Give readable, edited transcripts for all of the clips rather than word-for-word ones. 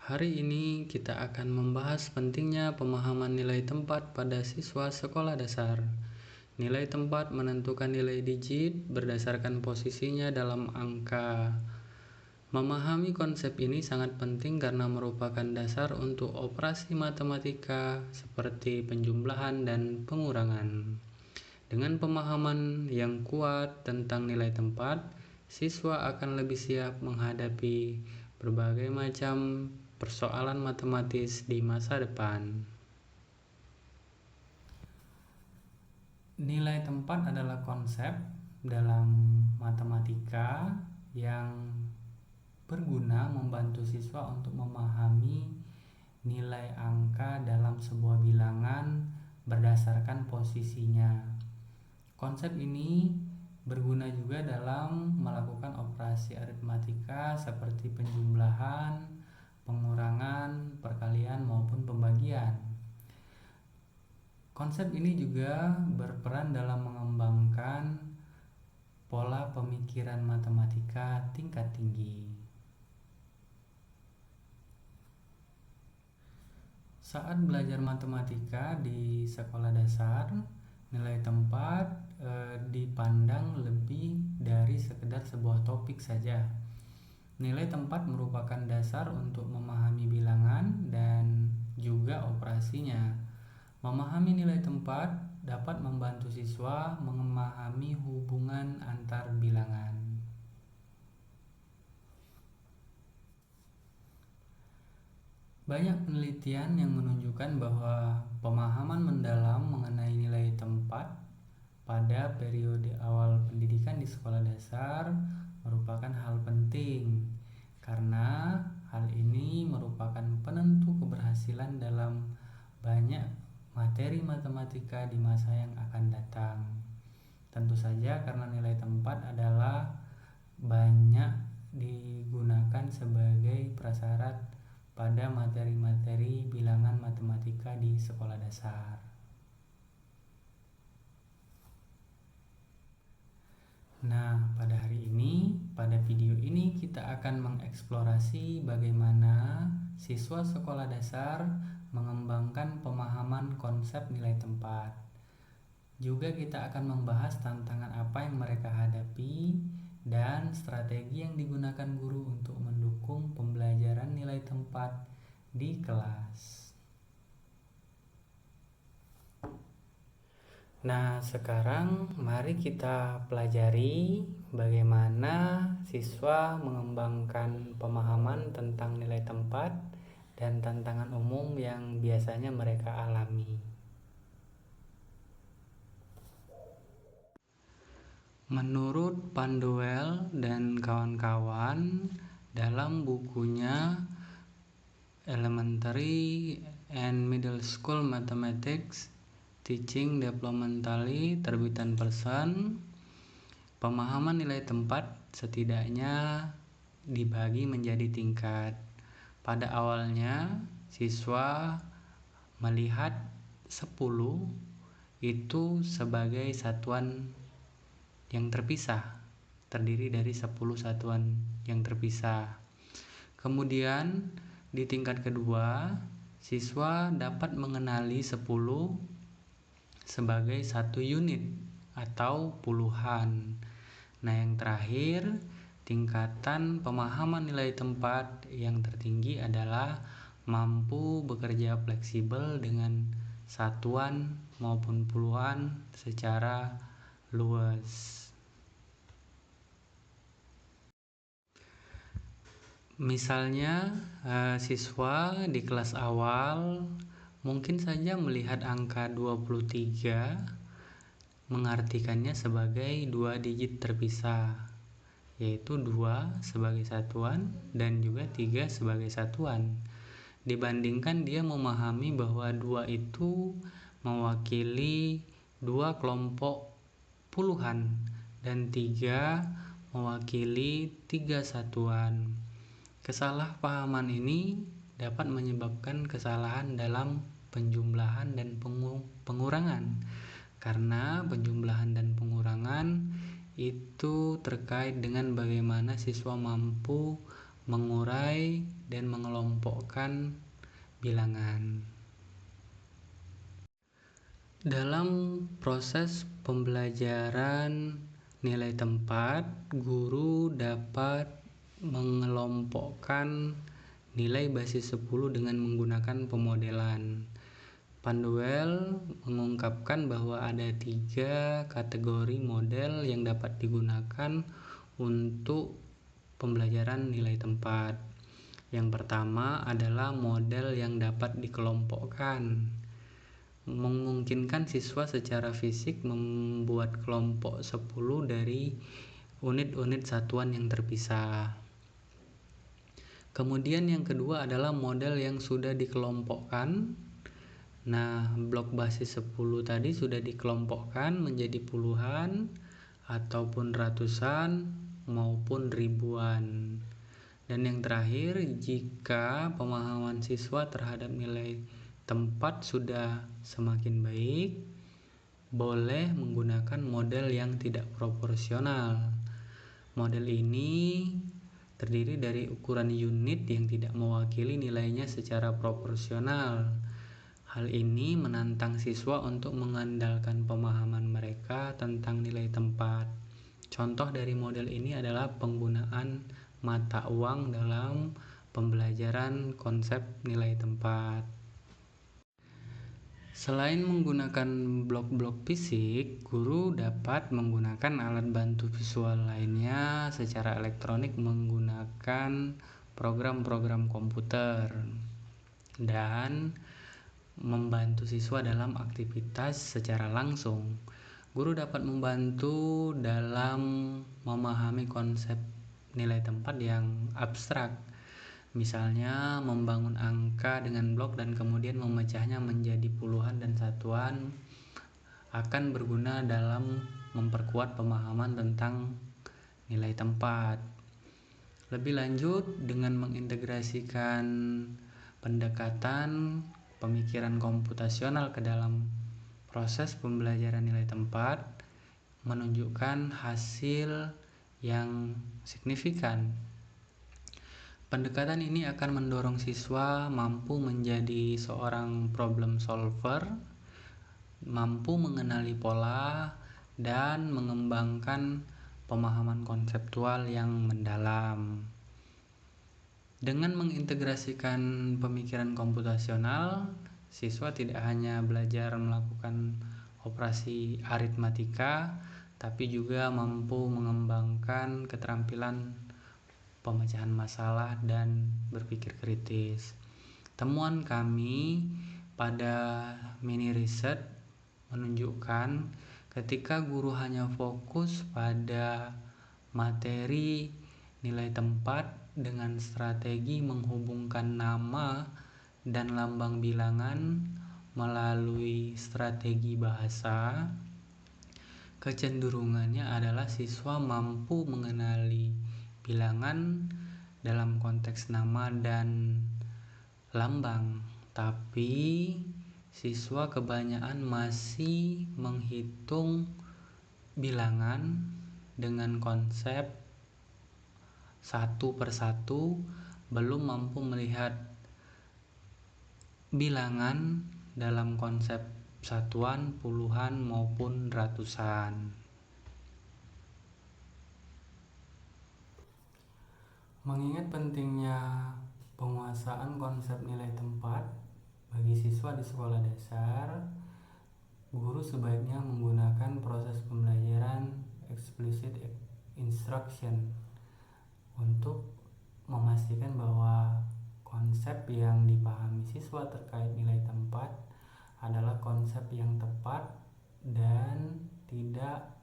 Hari ini kita akan membahas pentingnya pemahaman nilai tempat pada siswa sekolah dasar. Nilai tempat menentukan nilai digit berdasarkan posisinya dalam angka. Memahami konsep ini sangat penting karena merupakan dasar untuk operasi matematika seperti penjumlahan dan pengurangan. Dengan pemahaman yang kuat tentang nilai tempat, siswa akan lebih siap menghadapi berbagai macam persoalan matematis di masa depan. Nilai tempat adalah konsep dalam matematika yang berguna membantu siswa untuk memahami nilai angka dalam sebuah bilangan berdasarkan posisinya. Konsep ini berguna juga dalam melakukan operasi aritmatika seperti penjumlahan, pengurangan, perkalian maupun pembagian. Konsep ini juga berperan dalam mengembangkan pola pemikiran matematika tingkat tinggi. Saat belajar matematika di sekolah dasar, nilai tempat dipandang lebih dari sekedar sebuah topik saja. Nilai tempat merupakan dasar untuk memahami bilangan dan juga operasinya. Memahami nilai tempat dapat membantu siswa memahami hubungan antar bilangan. Banyak penelitian yang menunjukkan bahwa pemahaman mendalam mengenai nilai tempat pada periode awal pendidikan di sekolah dasar merupakan hal penting karena hal ini merupakan penentu keberhasilan dalam banyak materi matematika di masa yang akan datang. Tentu saja karena nilai tempat adalah banyak digunakan sebagai prasyarat pada materi-materi bilangan matematika di sekolah dasar. Nah, pada hari ini, pada video ini kita akan mengeksplorasi bagaimana siswa sekolah dasar mengembangkan pemahaman konsep nilai tempat. Juga kita akan membahas tantangan apa yang mereka hadapi dan strategi yang digunakan guru untuk mendukung pembelajaran nilai tempat di kelas. Nah, sekarang mari kita pelajari bagaimana siswa mengembangkan pemahaman tentang nilai tempat dan tantangan umum yang biasanya mereka alami. Menurut Panduel dan kawan-kawan, dalam bukunya Elementary and Middle School Mathematics Teaching Developmentally terbitan Pearson, pemahaman nilai tempat setidaknya dibagi menjadi tingkat. Pada awalnya, siswa melihat 10 itu sebagai satuan yang terpisah, terdiri dari 10 satuan yang terpisah. Kemudian di tingkat kedua, siswa dapat mengenali 10 sebagai satu unit atau puluhan. Nah, yang terakhir, tingkatan pemahaman nilai tempat yang tertinggi adalah mampu bekerja fleksibel dengan satuan maupun puluhan secara luas. Misalnya, siswa di kelas awal mungkin saja melihat angka 23 mengartikannya sebagai 2 digit terpisah, yaitu 2 sebagai satuan dan juga 3 sebagai satuan. Dibandingkan dia memahami bahwa 2 itu mewakili 2 kelompok puluhan dan 3 mewakili 3 satuan. Kesalahpahaman ini dapat menyebabkan kesalahan dalam penjumlahan dan pengurangan, karena penjumlahan dan pengurangan itu terkait dengan bagaimana siswa mampu mengurai, dan mengelompokkan bilangan. Dalam proses pembelajaran nilai tempat, guru dapat mengelompokkan nilai basis 10 dengan menggunakan pemodelan. Panduel mengungkapkan bahwa ada 3 kategori model yang dapat digunakan untuk pembelajaran nilai tempat. Yang pertama adalah model yang dapat dikelompokkan. Memungkinkan siswa secara fisik membuat kelompok 10 dari unit-unit satuan yang terpisah. Kemudian yang kedua adalah model yang sudah dikelompokkan. Nah, blok basis 10 tadi sudah dikelompokkan menjadi puluhan ataupun ratusan maupun ribuan. Dan yang terakhir, jika pemahaman siswa terhadap nilai tempat sudah semakin baik, boleh menggunakan model yang tidak proporsional. Model ini terdiri dari ukuran unit yang tidak mewakili nilainya secara proporsional. Hal ini menantang siswa untuk mengandalkan pemahaman mereka tentang nilai tempat. Contoh dari model ini adalah penggunaan mata uang dalam pembelajaran konsep nilai tempat. Selain menggunakan blok-blok fisik, guru dapat menggunakan alat bantu visual lainnya secara elektronik menggunakan program-program komputer dan membantu siswa dalam aktivitas secara langsung. Guru dapat membantu dalam memahami konsep nilai tempat yang abstrak. Misalnya membangun angka dengan blok dan kemudian memecahnya menjadi puluhan dan satuan akan berguna dalam memperkuat pemahaman tentang nilai tempat. Lebih lanjut, dengan mengintegrasikan pendekatan pemikiran komputasional ke dalam proses pembelajaran nilai tempat, menunjukkan hasil yang signifikan. Pendekatan ini akan mendorong siswa mampu menjadi seorang problem solver, mampu mengenali pola, dan mengembangkan pemahaman konseptual yang mendalam. Dengan mengintegrasikan pemikiran komputasional, siswa tidak hanya belajar melakukan operasi aritmatika, tapi juga mampu mengembangkan keterampilan pemecahan masalah dan berpikir kritis. Temuan kami pada mini riset menunjukkan ketika guru hanya fokus pada materi nilai tempat dengan strategi menghubungkan nama dan lambang bilangan melalui strategi bahasa, kecenderungannya adalah siswa mampu mengenali bilangan dalam konteks nama dan lambang, tapi siswa kebanyakan masih menghitung bilangan dengan konsep satu persatu, belum mampu melihat bilangan dalam konsep satuan, puluhan maupun ratusan. Mengingat pentingnya penguasaan konsep nilai tempat bagi siswa di sekolah dasar, guru sebaiknya menggunakan proses pembelajaran explicit instruction untuk memastikan bahwa konsep yang dipahami siswa terkait nilai tempat adalah konsep yang tepat dan tidak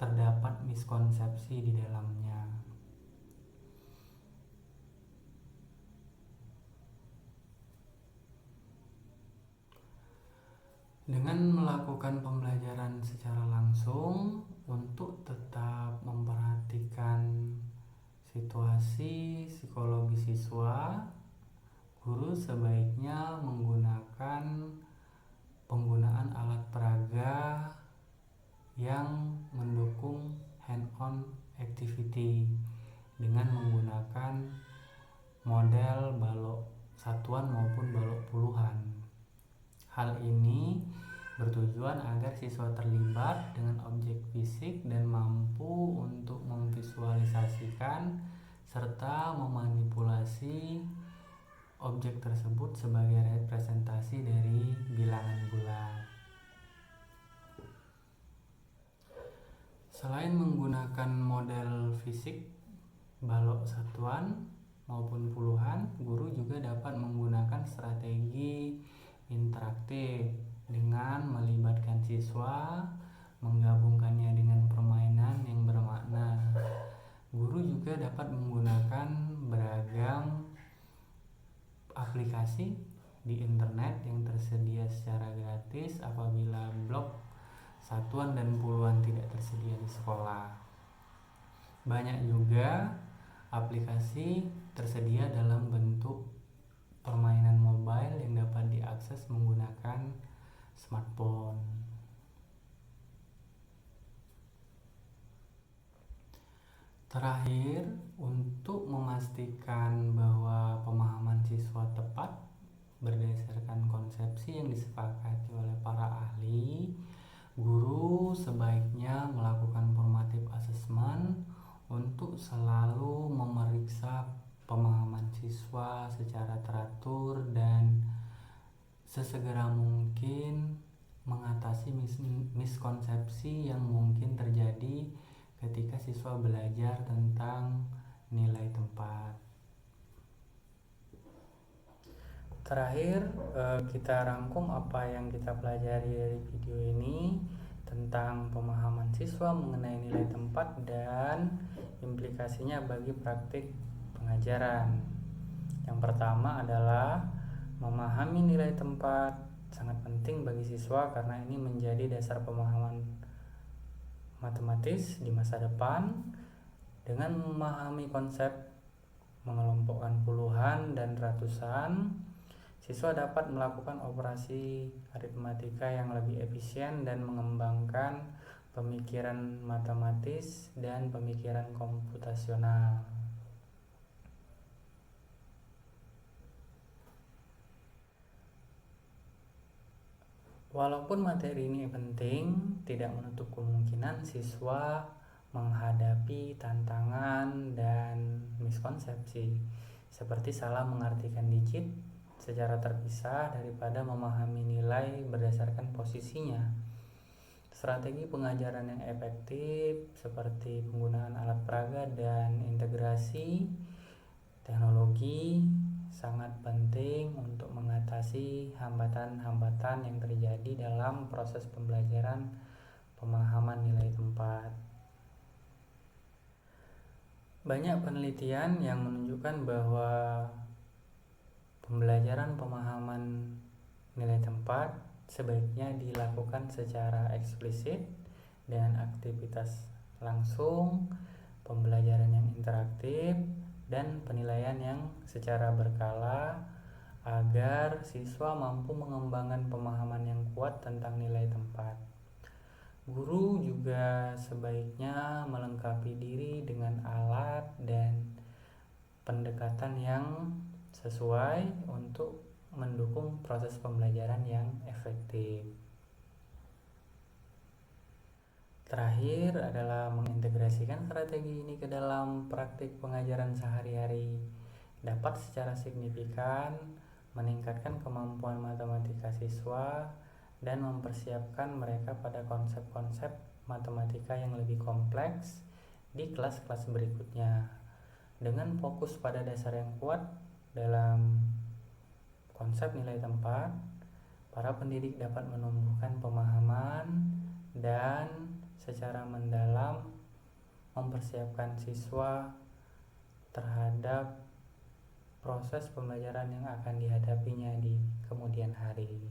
terdapat miskonsepsi di dalamnya. Dengan melakukan pembelajaran secara langsung untuk tetap memperhatikan situasi psikologi siswa, guru sebaiknya menggunakan penggunaan alat peraga yang mendukung hand-on activity dengan menggunakan model balok satuan maupun balok puluhan. Hal ini bertujuan agar siswa terlibat dengan objek fisik dan mampu untuk memvisualisasikan serta memanipulasi objek tersebut sebagai representasi dari bilangan bulat. Selain menggunakan model fisik, balok satuan maupun puluhan, guru juga dapat menggunakan strategi interaktif dengan melibatkan siswa, menggabungkannya dengan permainan yang bermakna. Guru juga dapat menggunakan beragam aplikasi di internet yang tersedia secara gratis apabila blok satuan dan puluhan tidak tersedia di sekolah. Banyak juga aplikasi tersedia dalam bentuk permainan mobile yang dapat diakses menggunakan smartphone. Terakhir, untuk memastikan bahwa pemahaman siswa tepat berdasarkan konsepsi yang disepakati oleh para ahli, guru sebaiknya melakukan formative assessment untuk selalu memeriksa pemahaman siswa secara teratur dan sesegera mungkin mengatasi miskonsepsi yang mungkin terjadi ketika siswa belajar tentang nilai tempat. Terakhir, kita rangkum apa yang kita pelajari dari video ini tentang pemahaman siswa mengenai nilai tempat dan implikasinya bagi praktik pengajaran. Yang pertama adalah memahami nilai tempat sangat penting bagi siswa karena ini menjadi dasar pemahaman matematis di masa depan. Dengan memahami konsep mengelompokkan puluhan dan ratusan, siswa dapat melakukan operasi aritmatika yang lebih efisien dan mengembangkan pemikiran matematis dan pemikiran komputasional. Walaupun materi ini penting, tidak menutup kemungkinan siswa menghadapi tantangan dan miskonsepsi, seperti salah mengartikan digit secara terpisah daripada memahami nilai berdasarkan posisinya. Strategi pengajaran yang efektif seperti penggunaan alat peraga dan integrasi teknologi sangat penting untuk mengatasi hambatan-hambatan yang terjadi dalam proses pembelajaran pemahaman nilai tempat. Banyak penelitian yang menunjukkan bahwa pembelajaran pemahaman nilai tempat sebaiknya dilakukan secara eksplisit dengan aktivitas langsung, pembelajaran yang interaktif, dan penilaian yang secara berkala agar siswa mampu mengembangkan pemahaman yang kuat tentang nilai tempat. Guru juga sebaiknya melengkapi diri dengan alat dan pendekatan yang sesuai untuk mendukung proses pembelajaran yang efektif. Terakhir adalah mengintegrasikan strategi ini ke dalam praktik pengajaran sehari-hari dapat secara signifikan meningkatkan kemampuan matematika siswa dan mempersiapkan mereka pada konsep-konsep matematika yang lebih kompleks di kelas-kelas berikutnya. Dengan fokus pada dasar yang kuat dalam konsep nilai tempat, para pendidik dapat menumbuhkan pemahaman dan secara mendalam mempersiapkan siswa terhadap proses pembelajaran yang akan dihadapinya di kemudian hari.